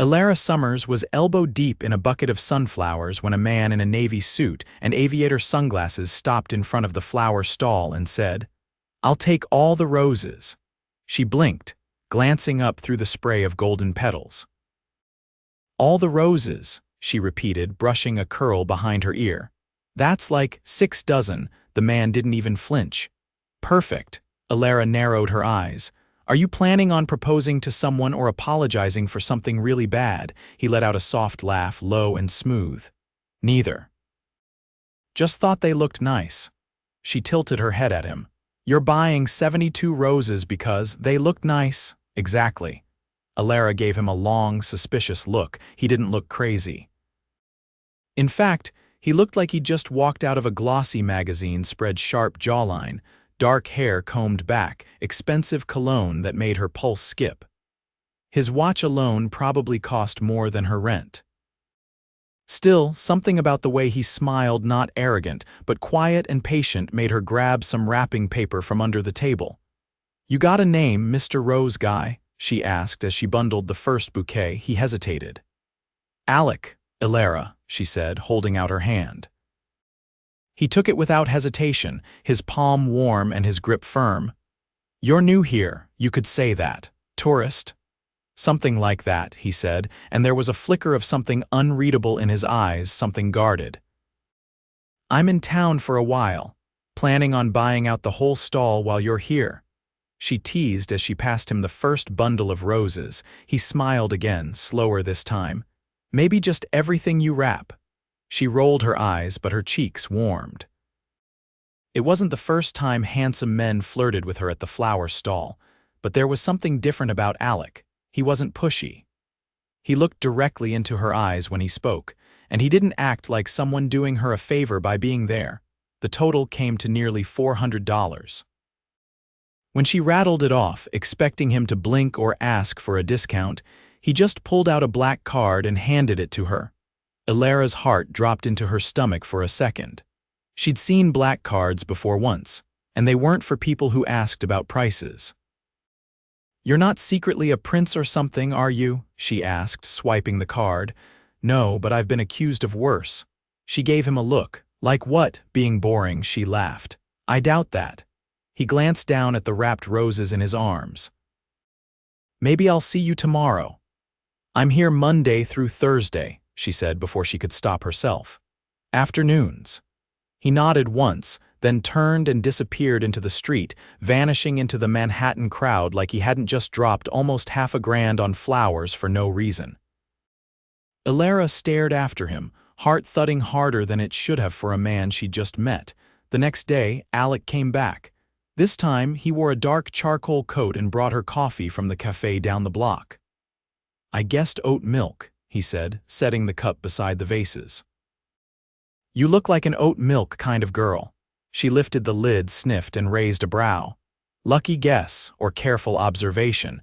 Elara Summers was elbow-deep in a bucket of sunflowers when a man in a navy suit and aviator sunglasses stopped in front of the flower stall and said, "I'll take all the roses." She blinked, glancing up through the spray of golden petals. "All the roses," she repeated, brushing a curl behind her ear. "That's like 6 dozen." The man didn't even flinch. "Perfect." Elara narrowed her eyes. "Are you planning on proposing to someone or apologizing for something really bad?" He let out a soft laugh, low and smooth. "Neither. Just thought they looked nice." She tilted her head at him. "You're buying 72 roses because they look nice." "Exactly." Elara gave him a long, suspicious look. He didn't look crazy. In fact, he looked like he'd just walked out of a glossy magazine, spread sharp jawline, dark hair combed back, expensive cologne that made her pulse skip. His watch alone probably cost more than her rent. Still, something about the way he smiled, not arrogant, but quiet and patient, made her grab some wrapping paper from under the table. "You got a name, Mr. Rose Guy?" she asked as she bundled the first bouquet. He hesitated. "Alec, Elara," she said, holding out her hand. He took it without hesitation, his palm warm and his grip firm. "You're new here, you could say that. Tourist?" "Something like that," he said, and there was a flicker of something unreadable in his eyes, something guarded. "I'm in town for a while, planning on buying out the whole stall while you're here," she teased as she passed him the first bundle of roses. He smiled again, slower this time. "Maybe just everything you wrap." She rolled her eyes, but her cheeks warmed. It wasn't the first time handsome men flirted with her at the flower stall, but there was something different about Alec. He wasn't pushy. He looked directly into her eyes when he spoke, and he didn't act like someone doing her a favor by being there. The total came to nearly $400. When she rattled it off, expecting him to blink or ask for a discount, he just pulled out a black card and handed it to her. Elara's heart dropped into her stomach for a second. She'd seen black cards before once, and they weren't for people who asked about prices. "You're not secretly a prince or something, are you?" she asked, swiping the card. "No, but I've been accused of worse." She gave him a look. "Like what? Being boring," she laughed. "I doubt that." He glanced down at the wrapped roses in his arms. "Maybe I'll see you tomorrow." "I'm here Monday through Thursday," she said before she could stop herself. "Afternoons." He nodded once, then turned and disappeared into the street, vanishing into the Manhattan crowd like he hadn't just dropped almost $500 on flowers for no reason. Elara stared after him, heart thudding harder than it should have for a man she'd just met. The next day, Alec came back. This time, he wore a dark charcoal coat and brought her coffee from the cafe down the block. "I guessed oat milk," he said, setting the cup beside the vases. "You look like an oat milk kind of girl." She lifted the lid, sniffed, and raised a brow. "Lucky guess, or careful observation."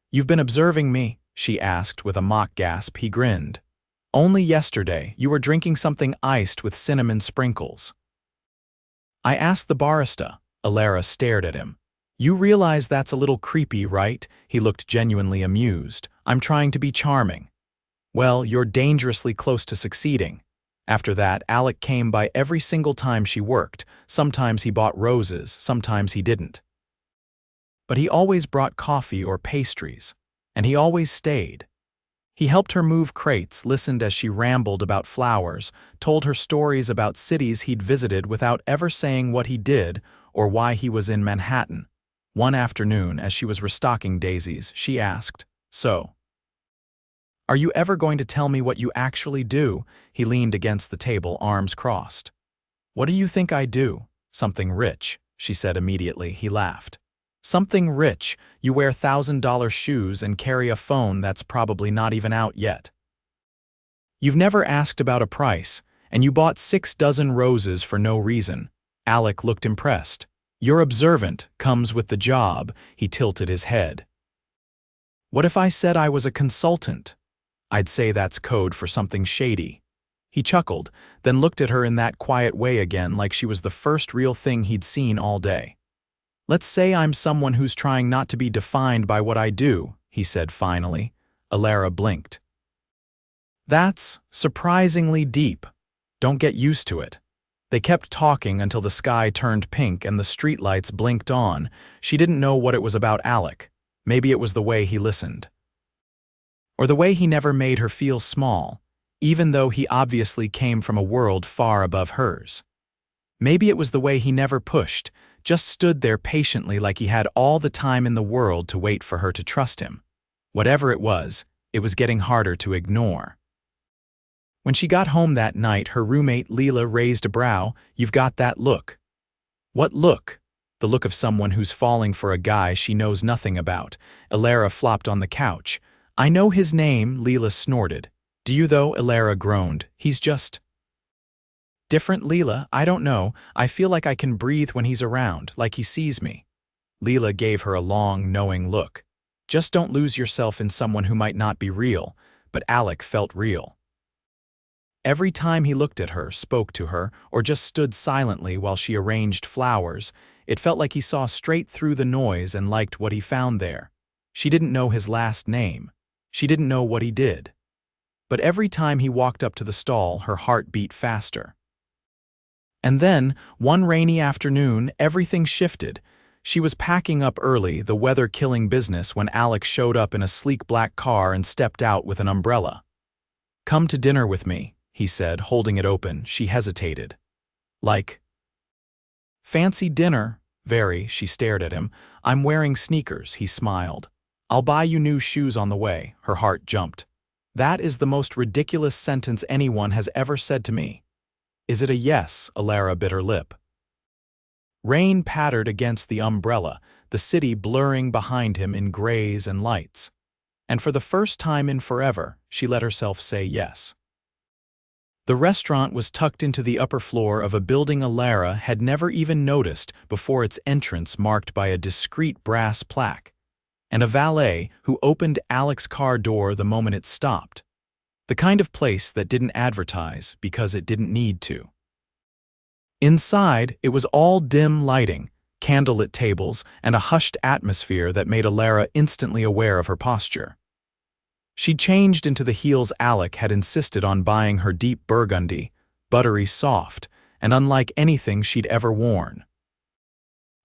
"You've been observing me?" she asked with a mock gasp. He grinned. "Only yesterday, you were drinking something iced with cinnamon sprinkles." "I asked the barista." Elara stared at him. "You realize that's a little creepy, right?" He looked genuinely amused. "I'm trying to be charming." "Well, you're dangerously close to succeeding." After that, Alec came by every single time she worked. Sometimes he bought roses, sometimes he didn't. But he always brought coffee or pastries, and he always stayed. He helped her move crates, listened as she rambled about flowers, told her stories about cities he'd visited without ever saying what he did or why he was in Manhattan. One afternoon, as she was restocking daisies, she asked, "So, are you ever going to tell me what you actually do?" He leaned against the table, arms crossed. "What do you think I do?" "Something rich," she said immediately. He laughed. "Something rich? You wear $1,000 shoes and carry a phone that's probably not even out yet. You've never asked about a price, and you bought 6 dozen roses for no reason." Alec looked impressed. "You're observant, comes with the job." He tilted his head. "What if I said I was a consultant?" "I'd say that's code for something shady." He chuckled, then looked at her in that quiet way again, like she was the first real thing he'd seen all day. "Let's say I'm someone who's trying not to be defined by what I do," he said finally. Elara blinked. That's surprisingly deep. Don't get used to it. They kept talking until the sky turned pink and the streetlights blinked on. She didn't know what it was about Alec. Maybe it was the way he listened. Or the way he never made her feel small, even though he obviously came from a world far above hers. Maybe it was the way he never pushed, just stood there patiently like he had all the time in the world to wait for her to trust him. Whatever it was getting harder to ignore. When she got home that night, her roommate Leela raised a brow. "You've got that look." "What look?" "The look of someone who's falling for a guy she knows nothing about." Elara flopped on the couch. "I know his name," Leela snorted. "Do you though?" Elara groaned. "He's just different." "Leela, I don't know. I feel like I can breathe when he's around, like he sees me." Leela gave her a long, knowing look. "Just don't lose yourself in someone who might not be real." But Alec felt real. Every time he looked at her, spoke to her, or just stood silently while she arranged flowers, it felt like he saw straight through the noise and liked what he found there. She didn't know his last name. She didn't know what he did. But every time he walked up to the stall, her heart beat faster. And then, one rainy afternoon, everything shifted. She was packing up early, the weather-killing business, when Alec showed up in a sleek black car and stepped out with an umbrella. "Come to dinner with me," he said, holding it open. She hesitated. "Like fancy dinner?" "Very." She stared at him. "I'm wearing sneakers," he smiled. "I'll buy you new shoes on the way." Her heart jumped. "That is the most ridiculous sentence anyone has ever said to me." "Is it a yes?" Elara bit her lip. Rain pattered against the umbrella, the city blurring behind him in grays and lights. And for the first time in forever, she let herself say yes. The restaurant was tucked into the upper floor of a building Elara had never even noticed before, its entrance marked by a discreet brass plaque, and a valet who opened Alec's car door the moment it stopped. The kind of place that didn't advertise because it didn't need to. Inside, it was all dim lighting, candlelit tables, and a hushed atmosphere that made Elara instantly aware of her posture. She changed into the heels Alec had insisted on buying her, deep burgundy, buttery soft, and unlike anything she'd ever worn.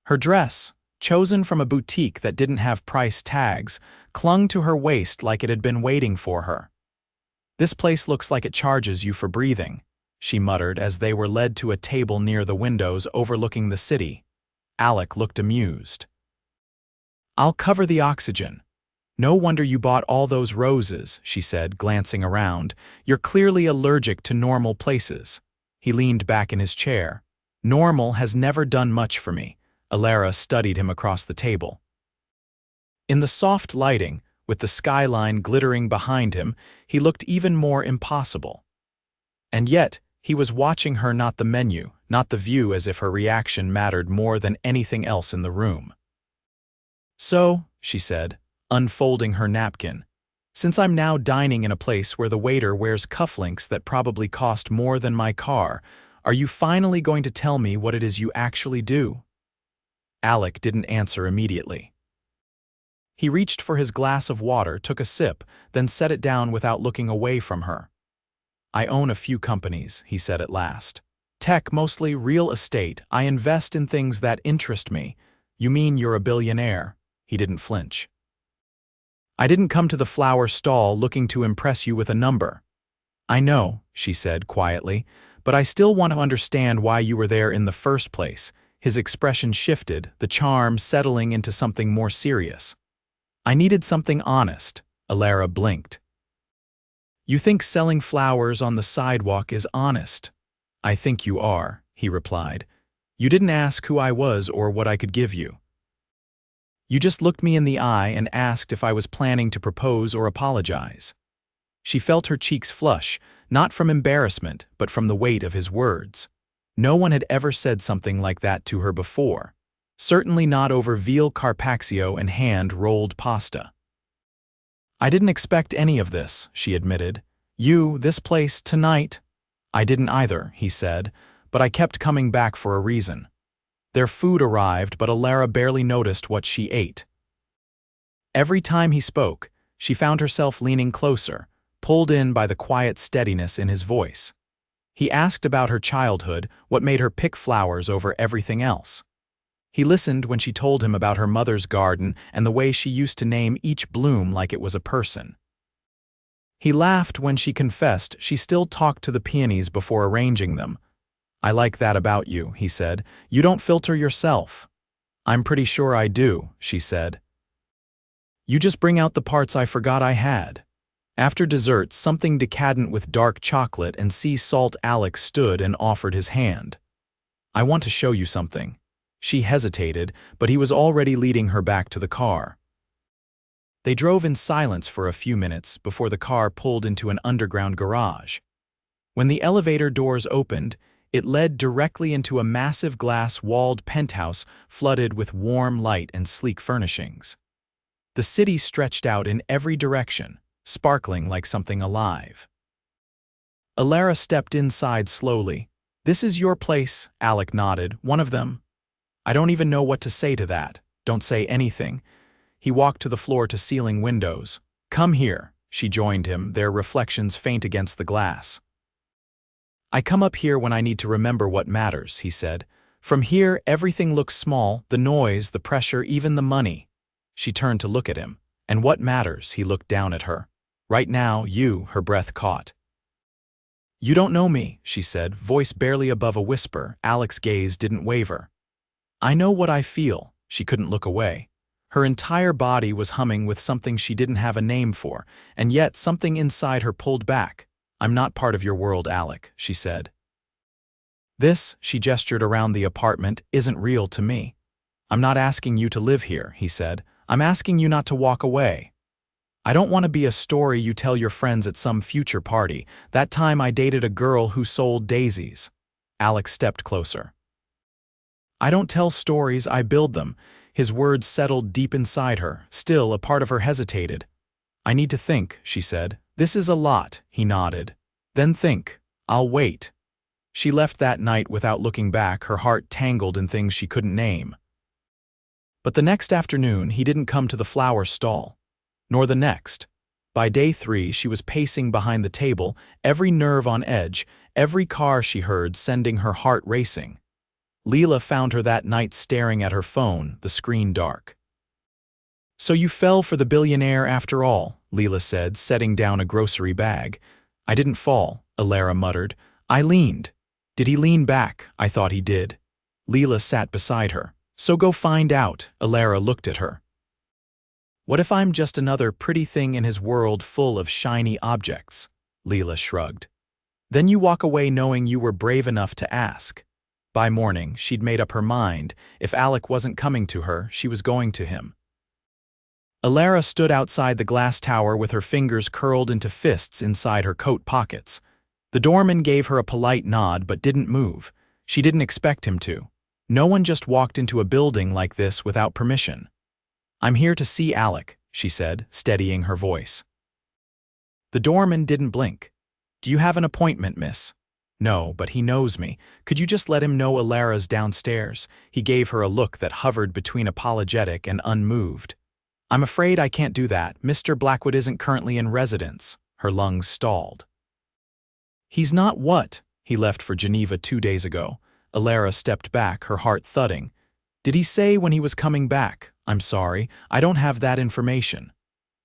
Her dress, chosen from a boutique that didn't have price tags, clung to her waist like it had been waiting for her. "This place looks like it charges you for breathing," she muttered as they were led to a table near the windows overlooking the city. Alec looked amused. "I'll cover the oxygen." "No wonder you bought all those roses," she said, glancing around. "You're clearly allergic to normal places." He leaned back in his chair. "Normal has never done much for me." Elara studied him across the table. In the soft lighting, with the skyline glittering behind him, he looked even more impossible. And yet, he was watching her, not the menu, not the view, as if her reaction mattered more than anything else in the room. "So," she said, unfolding her napkin, "since I'm now dining in a place where the waiter wears cufflinks that probably cost more than my car, are you finally going to tell me what it is you actually do?" Alec didn't answer immediately. He reached for his glass of water, took a sip, then set it down without looking away from her. "I own a few companies," he said at last. "Tech, mostly real estate. I invest in things that interest me." "You mean you're a billionaire?" He didn't flinch. "I didn't come to the flower stall looking to impress you with a number." "I know," she said quietly, "but I still want to understand why you were there in the first place." His expression shifted, the charm settling into something more serious. "I needed something honest." Elara blinked. "You think selling flowers on the sidewalk is honest?" "I think you are," he replied. "You didn't ask who I was or what I could give you. You just looked me in the eye and asked if I was planning to propose or apologize." She felt her cheeks flush, not from embarrassment, but from the weight of his words. No one had ever said something like that to her before. Certainly not over veal carpaccio and hand-rolled pasta. "I didn't expect any of this," she admitted. This place, tonight." "I didn't either," he said, "but I kept coming back for a reason." Their food arrived, but Elara barely noticed what she ate. Every time he spoke, she found herself leaning closer, pulled in by the quiet steadiness in his voice. He asked about her childhood, what made her pick flowers over everything else. He listened when she told him about her mother's garden and the way she used to name each bloom like it was a person. He laughed when she confessed she still talked to the peonies before arranging them. "I like that about you," he said. "You don't filter yourself." "I'm pretty sure I do," she said. "You just bring out the parts I forgot I had." After dessert, something decadent with dark chocolate and sea salt, Alec stood and offered his hand. "I want to show you something." She hesitated, but he was already leading her back to the car. They drove in silence for a few minutes before the car pulled into an underground garage. When the elevator doors opened, it led directly into a massive glass-walled penthouse flooded with warm light and sleek furnishings. The city stretched out in every direction, sparkling like something alive. Elara stepped inside slowly. "This is your place," Alec nodded. "One of them." "I don't even know what to say to that." "Don't say anything." He walked to the floor-to-ceiling windows. "Come here," she joined him, their reflections faint against the glass. "I come up here when I need to remember what matters," he said. "From here, everything looks small, the noise, the pressure, even the money." She turned to look at him. "And what matters?" He looked down at her. "Right now, you," her breath caught. "You don't know me," she said, voice barely above a whisper. Alec's gaze didn't waver. "I know what I feel." She couldn't look away. Her entire body was humming with something she didn't have a name for, and yet something inside her pulled back. "I'm not part of your world, Alec," she said. "This," she gestured around the apartment, "isn't real to me." "I'm not asking you to live here," he said. "I'm asking you not to walk away. I don't want to be a story you tell your friends at some future party. That time I dated a girl who sold daisies." Alec stepped closer. "I don't tell stories, I build them." His words settled deep inside her. Still, a part of her hesitated. "I need to think," she said. "This is a lot," he nodded. "Then think. I'll wait." She left that night without looking back, her heart tangled in things she couldn't name. But the next afternoon, he didn't come to the flower stall. Nor the next. By day 3, she was pacing behind the table, every nerve on edge, every car she heard sending her heart racing. Leela found her that night staring at her phone, the screen dark. "So you fell for the billionaire after all," Leela said, setting down a grocery bag. "I didn't fall," Elara muttered. "I leaned." "Did he lean back?" "I thought he did." Leela sat beside her. "So go find out." Elara looked at her. "What if I'm just another pretty thing in his world full of shiny objects?" Leela shrugged. "Then you walk away knowing you were brave enough to ask." By morning, she'd made up her mind. If Alec wasn't coming to her, she was going to him. Elara stood outside the glass tower with her fingers curled into fists inside her coat pockets. The doorman gave her a polite nod but didn't move. She didn't expect him to. No one just walked into a building like this without permission. "I'm here to see Alec," she said, steadying her voice. The doorman didn't blink. "Do you have an appointment, miss?" "No, but he knows me. Could you just let him know Elara's downstairs?" He gave her a look that hovered between apologetic and unmoved. "I'm afraid I can't do that. Mr. Blackwood isn't currently in residence." Her lungs stalled. "He's not what?" "He left for Geneva 2 days ago." Elara stepped back, her heart thudding. "Did he say when he was coming back?" "I'm sorry, I don't have that information."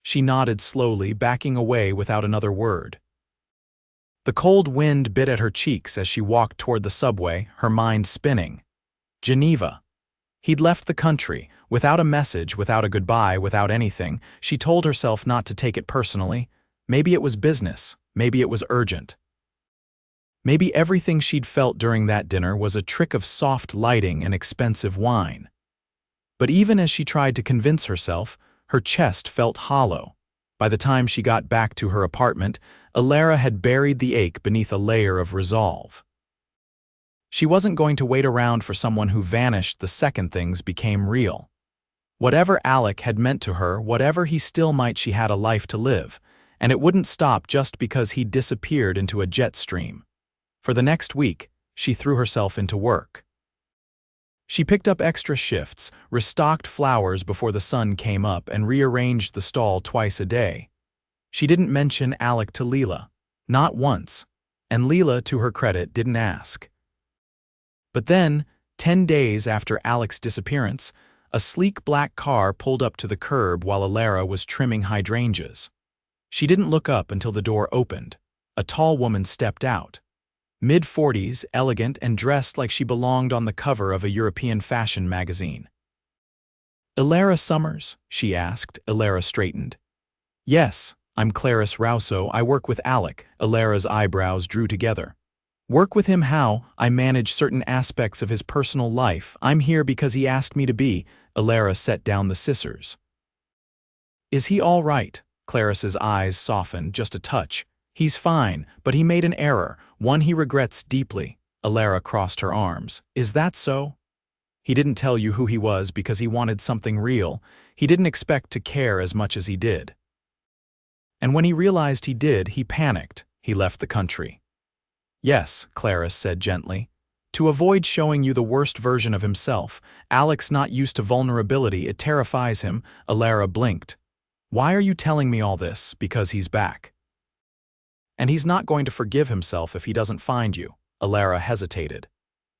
She nodded slowly, backing away without another word. The cold wind bit at her cheeks as she walked toward the subway, her mind spinning. Geneva. He'd left the country, without a message, without a goodbye, without anything. She told herself not to take it personally. Maybe it was business. Maybe it was urgent. Maybe everything she'd felt during that dinner was a trick of soft lighting and expensive wine. But even as she tried to convince herself, her chest felt hollow. By the time she got back to her apartment, Elara had buried the ache beneath a layer of resolve. She wasn't going to wait around for someone who vanished the second things became real. Whatever Alec had meant to her, whatever he still might, she had a life to live, and it wouldn't stop just because he'd disappeared into a jet stream. For the next week, she threw herself into work. She picked up extra shifts, restocked flowers before the sun came up, and rearranged the stall twice a day. She didn't mention Alec to Leela. Not once. And Leela, to her credit, didn't ask. But then, 10 days after Alec's disappearance, a sleek black car pulled up to the curb while Elara was trimming hydrangeas. She didn't look up until the door opened. A tall woman stepped out. Mid-40s, elegant and dressed like she belonged on the cover of a European fashion magazine. "Elara Summers?" she asked. Elara straightened. "Yes, I'm Clarice Rousseau. I work with Alec." Elara's eyebrows drew together. "Work with him how? I manage certain aspects of his personal life. I'm here because he asked me to be." Elara set down the scissors. "Is he all right?" Clarice's eyes softened just a touch. "He's fine, but he made an error, one he regrets deeply." Elara crossed her arms. "Is that so?" "He didn't tell you who he was because he wanted something real. He didn't expect to care as much as he did. And when he realized he did, he panicked. He left the country." "Yes," Clarice said gently. "To avoid showing you the worst version of himself. Alec's not used to vulnerability. It terrifies him." Elara blinked. "Why are you telling me all this?" "Because he's back. And he's not going to forgive himself if he doesn't find you." Elara hesitated.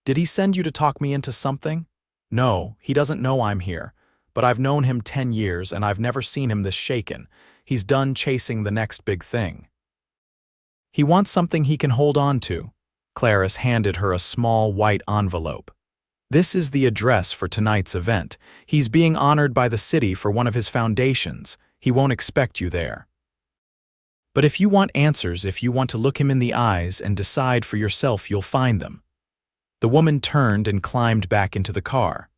"Did he send you to talk me into something?" "No, he doesn't know I'm here. But I've known him 10 years and I've never seen him this shaken. He's done chasing the next big thing. He wants something he can hold on to." Clarice handed her a small white envelope. "This is the address for tonight's event. He's being honored by the city for one of his foundations. He won't expect you there. But if you want answers, if you want to look him in the eyes and decide for yourself, you'll find them." The woman turned and climbed back into the car.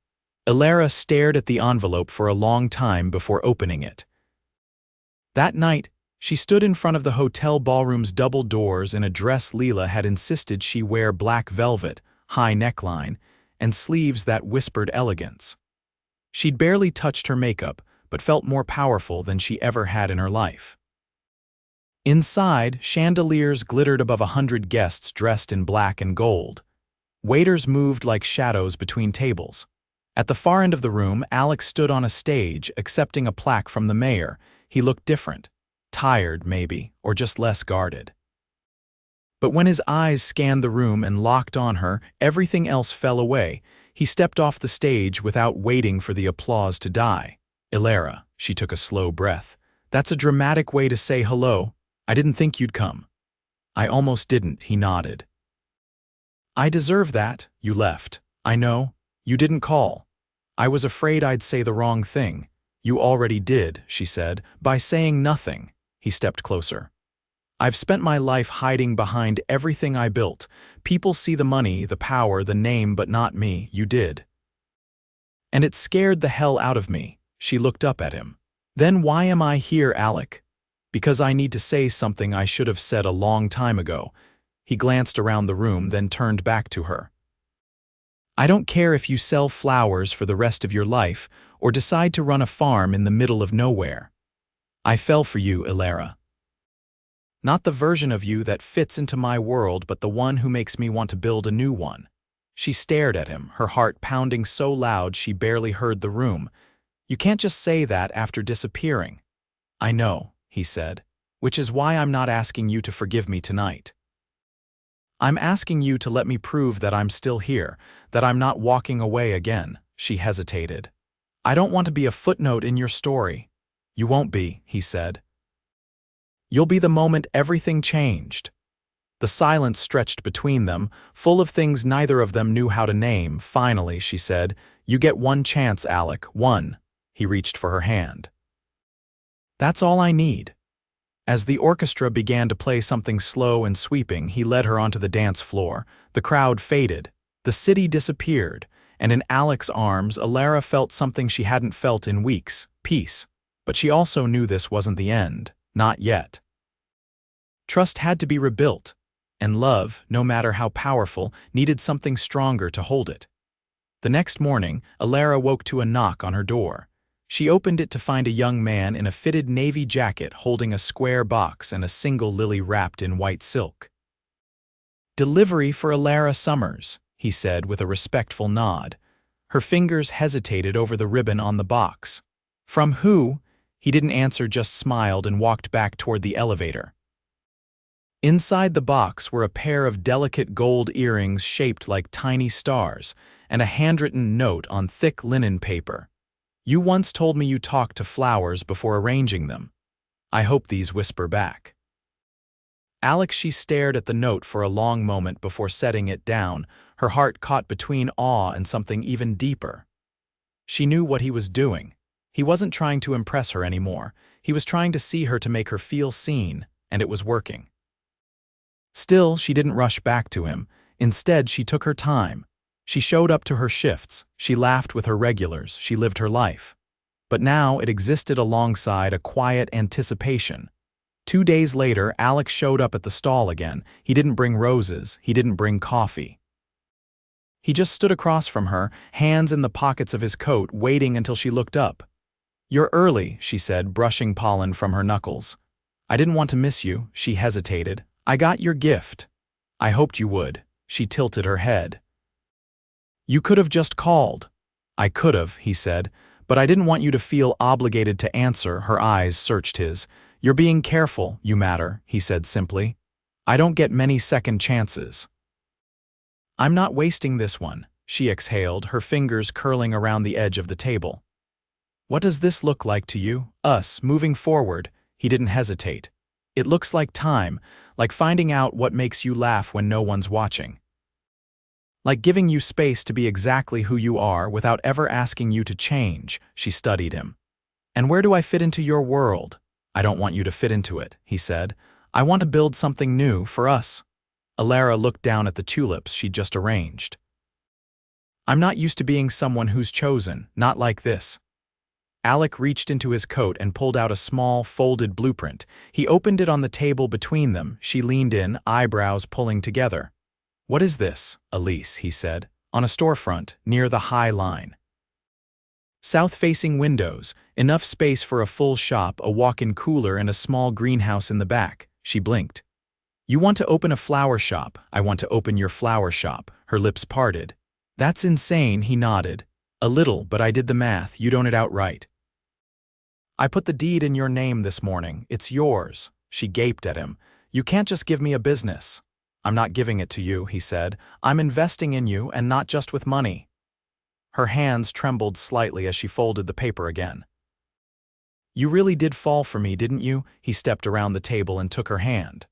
Elara stared at the envelope for a long time before opening it. That night, she stood in front of the hotel ballroom's double doors in a dress Leela had insisted she wear: black velvet, high neckline, and sleeves that whispered elegance. She'd barely touched her makeup, but felt more powerful than she ever had in her life. Inside, chandeliers glittered above 100 guests dressed in black and gold. Waiters moved like shadows between tables. At the far end of the room, Alec stood on a stage, accepting a plaque from the mayor. He looked different. Tired, maybe, or just less guarded. But when his eyes scanned the room and locked on her, everything else fell away. He stepped off the stage without waiting for the applause to die. "Elara," she took a slow breath. "That's a dramatic way to say hello. I didn't think you'd come." "I almost didn't," he nodded. "I deserve that. You left. I know. You didn't call. I was afraid I'd say the wrong thing." "You already did," she said, "by saying nothing." He stepped closer. "I've spent my life hiding behind everything I built. People see the money, the power, the name, but not me. You did. And it scared the hell out of me." She looked up at him. "Then why am I here, Alec?" "Because I need to say something I should have said a long time ago." He glanced around the room, then turned back to her. "I don't care if you sell flowers for the rest of your life or decide to run a farm in the middle of nowhere. I fell for you, Elara. Not the version of you that fits into my world, but the one who makes me want to build a new one." She stared at him, her heart pounding so loud she barely heard the room. "You can't just say that after disappearing." "I know," he said, "which is why I'm not asking you to forgive me tonight. I'm asking you to let me prove that I'm still here, that I'm not walking away again." She hesitated. "I don't want to be a footnote in your story." "You won't be," he said. "You'll be the moment everything changed." The silence stretched between them, full of things neither of them knew how to name. Finally, she said, "You get one chance, Alec, one." He reached for her hand. "That's all I need." As the orchestra began to play something slow and sweeping, he led her onto the dance floor. The crowd faded. The city disappeared. And in Alec's arms, Elara felt something she hadn't felt in weeks: peace. But she also knew this wasn't the end. Not yet. Trust had to be rebuilt. And love, no matter how powerful, needed something stronger to hold it. The next morning, Elara woke to a knock on her door. She opened it to find a young man in a fitted navy jacket holding a square box and a single lily wrapped in white silk. "Delivery for Elara Summers," he said with a respectful nod. Her fingers hesitated over the ribbon on the box. "From who?" He didn't answer, just smiled and walked back toward the elevator. Inside the box were a pair of delicate gold earrings shaped like tiny stars and a handwritten note on thick linen paper. "You once told me you talked to flowers before arranging them. I hope these whisper back." Alec, she stared at the note for a long moment before setting it down, her heart caught between awe and something even deeper. She knew what he was doing. He wasn't trying to impress her anymore. He was trying to see her, to make her feel seen, and it was working. Still, she didn't rush back to him. Instead, she took her time. She showed up to her shifts, she laughed with her regulars, she lived her life. But now it existed alongside a quiet anticipation. 2 days later, Alec showed up at the stall again. He didn't bring roses, he didn't bring coffee. He just stood across from her, hands in the pockets of his coat, waiting until she looked up. "You're early," she said, brushing pollen from her knuckles. "I didn't want to miss you," she hesitated. "I got your gift." "I hoped you would." She tilted her head. "You could have just called." "I could have," he said, "but I didn't want you to feel obligated to answer." Her eyes searched his. "You're being careful, you matter," he said simply. "I don't get many second chances." "I'm not wasting this one," she exhaled, her fingers curling around the edge of the table. "What does this look like to you, us, moving forward?" He didn't hesitate. "It looks like time, like finding out what makes you laugh when no one's watching. Like giving you space to be exactly who you are without ever asking you to change." She studied him. "And where do I fit into your world?" "I don't want you to fit into it," he said. "I want to build something new for us." Elara looked down at the tulips she'd just arranged. "I'm not used to being someone who's chosen, not like this." Alec reached into his coat and pulled out a small, folded blueprint. He opened it on the table between them. She leaned in, eyebrows pulling together. "What is this?" "Elise," he said, "on a storefront, near the High Line. South-facing windows, enough space for a full shop, a walk-in cooler and a small greenhouse in the back." She blinked. "You want to open a flower shop?" "I want to open your flower shop." Her lips parted. "That's insane," he nodded. "A little, but I did the math. You own it outright. I put the deed in your name this morning. It's yours." She gaped at him. "You can't just give me a business." "I'm not giving it to you," he said. "I'm investing in you, and not just with money." Her hands trembled slightly as she folded the paper again. "You really did fall for me, didn't you?" He stepped around the table and took her hand.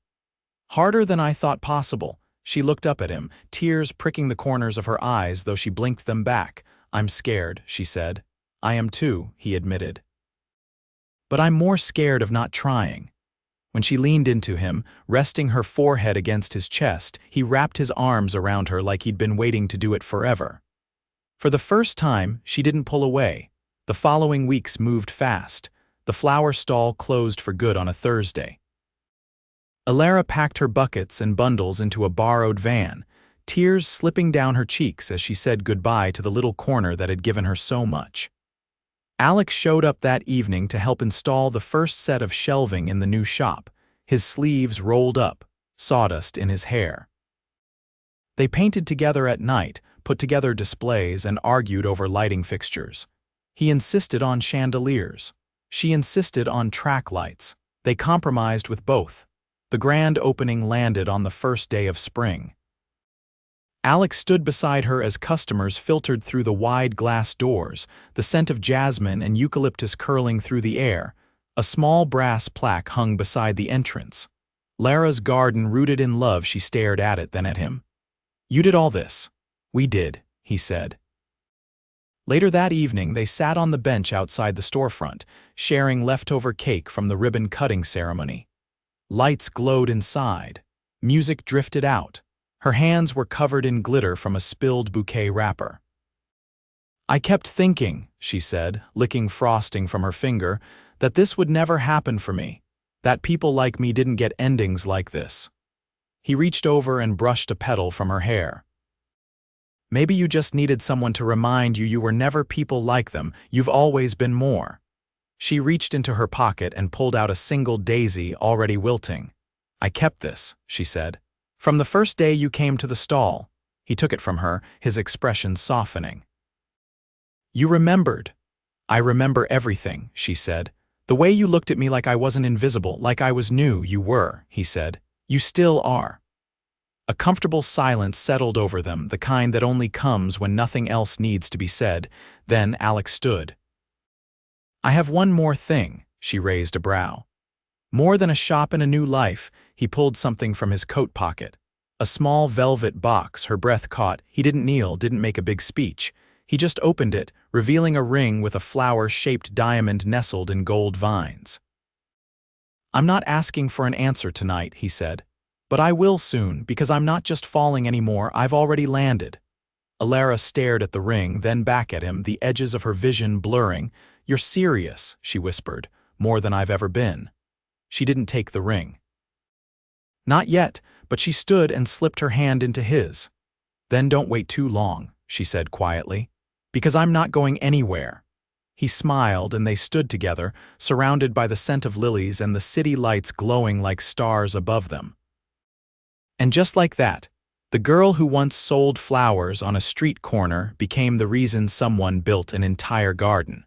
"Harder than I thought possible." She looked up at him, tears pricking the corners of her eyes, though she blinked them back. "I'm scared," she said. "I am too," he admitted. "But I'm more scared of not trying." When she leaned into him, resting her forehead against his chest, he wrapped his arms around her like he'd been waiting to do it forever. For the first time, she didn't pull away. The following weeks moved fast. The flower stall closed for good on a Thursday. Elara packed her buckets and bundles into a borrowed van, tears slipping down her cheeks as she said goodbye to the little corner that had given her so much. Alec showed up that evening to help install the first set of shelving in the new shop, his sleeves rolled up, sawdust in his hair. They painted together at night, put together displays, and argued over lighting fixtures. He insisted on chandeliers. She insisted on track lights. They compromised with both. The grand opening landed on the first day of spring. Alec stood beside her as customers filtered through the wide glass doors, the scent of jasmine and eucalyptus curling through the air. A small brass plaque hung beside the entrance. "Lara's garden rooted in love." She stared at it, then at him. "You did all this." "We did," he said. Later that evening, they sat on the bench outside the storefront, sharing leftover cake from the ribbon-cutting ceremony. Lights glowed inside. Music drifted out. Her hands were covered in glitter from a spilled bouquet wrapper. "I kept thinking," she said, licking frosting from her finger, "that this would never happen for me, that people like me didn't get endings like this." He reached over and brushed a petal from her hair. "Maybe you just needed someone to remind you were never people like them. You've always been more." She reached into her pocket and pulled out a single daisy already wilting. "I kept this," she said. "From the first day you came to the stall." He took it from her, his expression softening. "You remembered." "I remember everything," she said. The way you looked at me like I wasn't invisible, like I was new, you were, he said. You still are. A comfortable silence settled over them, the kind that only comes when nothing else needs to be said. Then Alec stood. I have one more thing, she raised a brow. More than a shop and a new life, he pulled something from his coat pocket. A small velvet box, her breath caught. He didn't kneel, didn't make a big speech. He just opened it, revealing a ring with a flower-shaped diamond nestled in gold vines. I'm not asking for an answer tonight, he said. But I will soon, because I'm not just falling anymore, I've already landed. Elara stared at the ring, then back at him, the edges of her vision blurring. You're serious, she whispered, more than I've ever been. She didn't take the ring. Not yet, but she stood and slipped her hand into his. Then don't wait too long, she said quietly, because I'm not going anywhere. He smiled and they stood together, surrounded by the scent of lilies and the city lights glowing like stars above them. And just like that, the girl who once sold flowers on a street corner became the reason someone built an entire garden.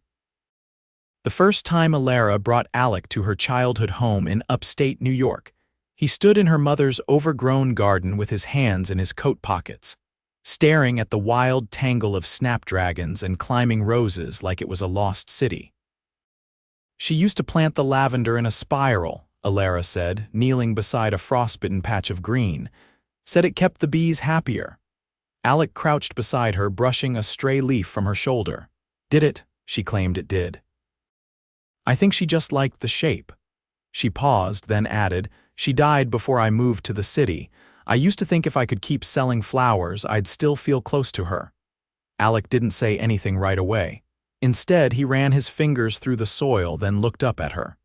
The first time Elara brought Alec to her childhood home in upstate New York, he stood in her mother's overgrown garden with his hands in his coat pockets, staring at the wild tangle of snapdragons and climbing roses like it was a lost city. She used to plant the lavender in a spiral, Elara said, kneeling beside a frostbitten patch of green. Said it kept the bees happier. Alec crouched beside her, brushing a stray leaf from her shoulder. Did it? She claimed it did. I think she just liked the shape. She paused, then added, she died before I moved to the city. I used to think if I could keep selling flowers, I'd still feel close to her. Alec didn't say anything right away. Instead, he ran his fingers through the soil, then looked up at her.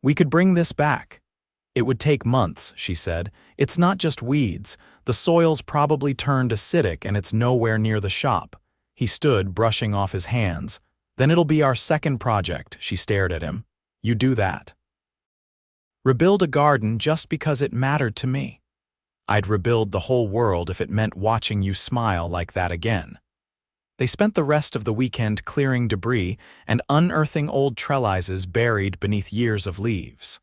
We could bring this back. It would take months, she said. It's not just weeds. The soil's probably turned acidic and it's nowhere near the shop. He stood, brushing off his hands. Then it'll be our second project, she stared at him. You do that. Rebuild a garden just because it mattered to me. I'd rebuild the whole world if it meant watching you smile like that again. They spent the rest of the weekend clearing debris and unearthing old trellises buried beneath years of leaves.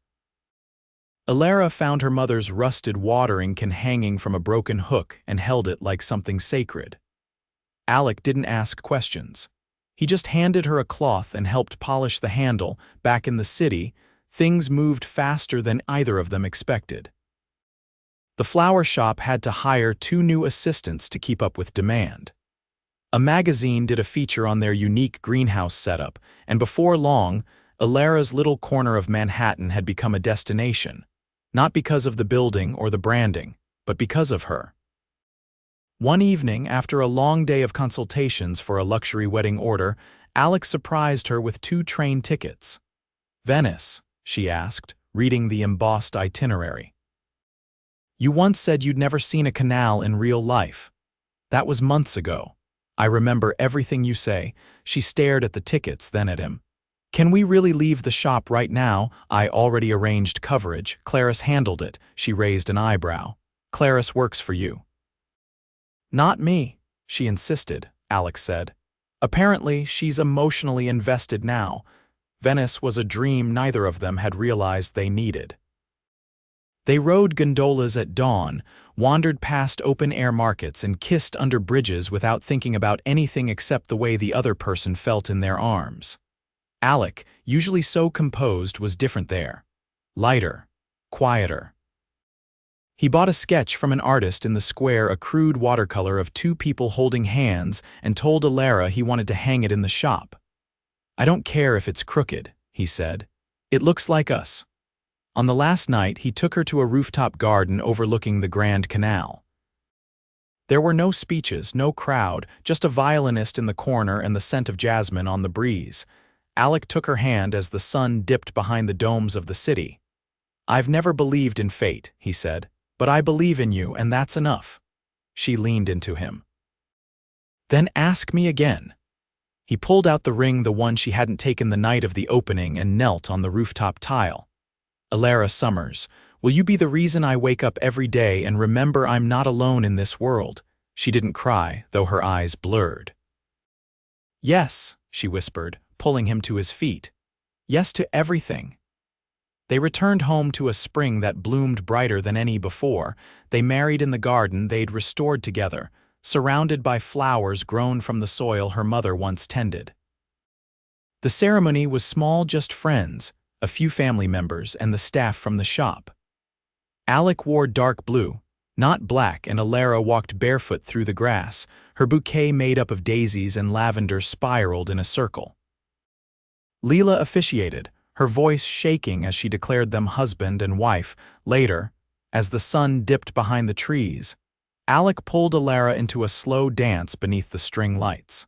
Elara found her mother's rusted watering can hanging from a broken hook and held it like something sacred. Alec didn't ask questions. He just handed her a cloth and helped polish the handle. Back in the city, things moved faster than either of them expected. The flower shop had to hire 2 new assistants to keep up with demand. A magazine did a feature on their unique greenhouse setup, and before long, Elara's little corner of Manhattan had become a destination, not because of the building or the branding, but because of her. One evening, after a long day of consultations for a luxury wedding order, Alec surprised her with 2 train tickets. Venice, she asked, reading the embossed itinerary. You once said you'd never seen a canal in real life. That was months ago. I remember everything you say. She stared at the tickets, then at him. Can we really leave the shop right now? I already arranged coverage. Clarice handled it. She raised an eyebrow. Clarice works for you. Not me, she insisted, Alex said. Apparently, she's emotionally invested now. Venice was a dream neither of them had realized they needed. They rode gondolas at dawn, wandered past open-air markets and kissed under bridges without thinking about anything except the way the other person felt in their arms. Alec, usually so composed, was different there. Lighter, quieter. He bought a sketch from an artist in the square, a crude watercolor of 2 people holding hands, and told Elara he wanted to hang it in the shop. I don't care if it's crooked, he said. It looks like us. On the last night, he took her to a rooftop garden overlooking the Grand Canal. There were no speeches, no crowd, just a violinist in the corner and the scent of jasmine on the breeze. Alec took her hand as the sun dipped behind the domes of the city. I've never believed in fate, he said, but I believe in you, and that's enough. She leaned into him. Then ask me again. He pulled out the ring, the one she hadn't taken the night of the opening, and knelt on the rooftop tile. Elara Summers, will you be the reason I wake up every day and remember I'm not alone in this world? She didn't cry, though her eyes blurred. Yes, she whispered, pulling him to his feet. Yes to everything. They returned home to a spring that bloomed brighter than any before. They married in the garden they'd restored together, surrounded by flowers grown from the soil her mother once tended. The ceremony was small, just friends, a few family members, and the staff from the shop. Alec wore dark blue, not black, and Elara walked barefoot through the grass, her bouquet made up of daisies and lavender spiraled in a circle. Leela officiated, her voice shaking as she declared them husband and wife. Later, as the sun dipped behind the trees, Alec pulled Elara into a slow dance beneath the string lights.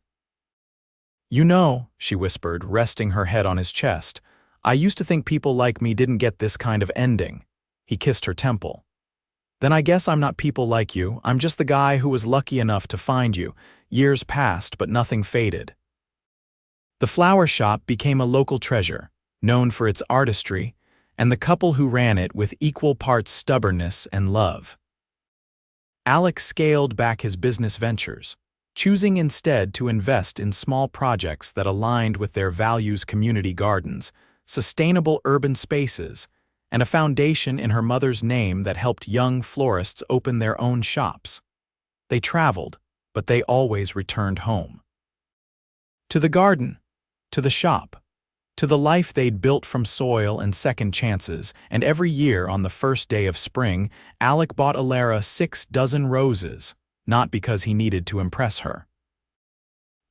"You know," she whispered, resting her head on his chest, "I used to think people like me didn't get this kind of ending." He kissed her temple. "Then I guess I'm not people like you. I'm just the guy who was lucky enough to find you. Years passed, but nothing faded." The flower shop became a local treasure, known for its artistry, and the couple who ran it with equal parts stubbornness and love. Alec scaled back his business ventures, choosing instead to invest in small projects that aligned with their values: community gardens, sustainable urban spaces, and a foundation in her mother's name that helped young florists open their own shops. They traveled, but they always returned home. To the garden, to the shop, to the life they'd built from soil and second chances, and every year on the first day of spring, Alec bought Elara 6 dozen roses, not because he needed to impress her,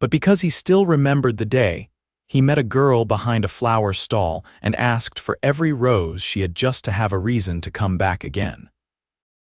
but because he still remembered the day he met a girl behind a flower stall and asked for every rose she had just to have a reason to come back again.